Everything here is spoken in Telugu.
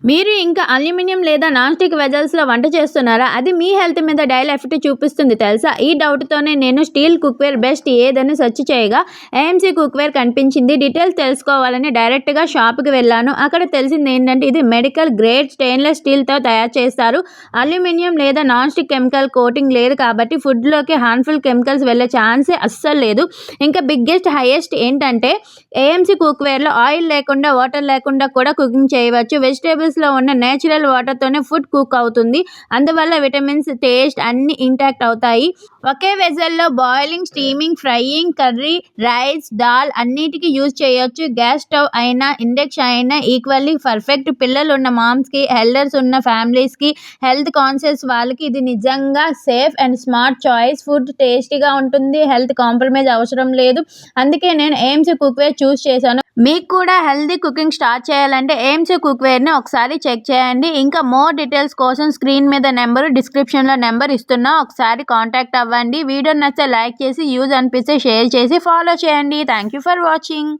మీరు ఇంకా అల్యూమినియం లేదా నాన్ స్టిక్ వెజల్స్లో వంట చేస్తున్నారా? అది మీ హెల్త్ మీద డైలీ ఎఫెక్ట్ చూపిస్తుంది తెలుసా? ఈ డౌట్తోనే నేను స్టీల్ కుక్వేర్ బెస్ట్ ఏదని సెర్చ్ చేయగా ఏఎంసీ కుక్వేర్ కనిపించింది. డీటెయిల్స్ తెలుసుకోవాలని డైరెక్ట్గా షాప్కి వెళ్ళాను. అక్కడ తెలిసింది ఏంటంటే ఇది మెడికల్ గ్రేడ్ స్టెయిన్లెస్ స్టీల్తో తయారు చేస్తారు. అల్యూమినియం లేదా నాన్ స్టిక్ కెమికల్ కోటింగ్ లేదు కాబట్టి ఫుడ్లోకి హార్మ్ఫుల్ కెమికల్స్ వెళ్ళే ఛాన్సే అస్సలు లేదు. ఇంకా బిగ్గెస్ట్ హైయెస్ట్ ఏంటంటే ఏఎంసీ కుక్వేర్లో ఆయిల్ లేకుండా వాటర్ లేకుండా కూడా కుకింగ్ చేయవచ్చు. వెజిటేబుల్స్లో ఉన్న నేచురల్ వాటర్తోనే ఫుడ్ కుక్ అవుతుంది. అందువల్ల విటమిన్స్, టేస్ట్ అన్నీ ఇంటాక్ట్ అవుతాయి. ఒకే వెజల్లో boiling, steaming, frying, curry, rice, dal అన్నిటికీ యూజ్ చేయొచ్చు. గ్యాస్ స్టవ్ అయినా ఇండక్షన్ అయినా ఈక్వల్లీ పర్ఫెక్ట్. పిల్లలు ఉన్న మామ్స్కి, ఎల్డర్స్ ఉన్న ఫ్యామిలీస్కి, హెల్త్ కాన్షియస్ వాళ్ళకి ఇది నిజంగా safe and smart choice. Food టేస్టీగా ఉంటుంది, హెల్త్ కాంప్రమైజ్ అవసరం లేదు. అందుకే నేను ఏఎంసీ కుక్వేర్ చూస్ చేశాను. మీకు కూడా హెల్తీ కుకింగ్ స్టార్ట్ చేయాలంటే ఏఎంసీ కుక్వేర్ని ఒకసారి చెక్ చేయండి. ఇంకా మోర్ డీటెయిల్స్ కోసం స్క్రీన్ మీద నెంబరు, డిస్క్రిప్షన్లో నెంబర్ ఇస్తున్నా, ఒకసారి కాంటాక్ట్ అవ్వండి. వీడియో నచ్చితే లైక్ చేసి, యూజ్ అనిపిస్తే షేర్ చేసి ఫాలో చేయండి. Thank you for watching.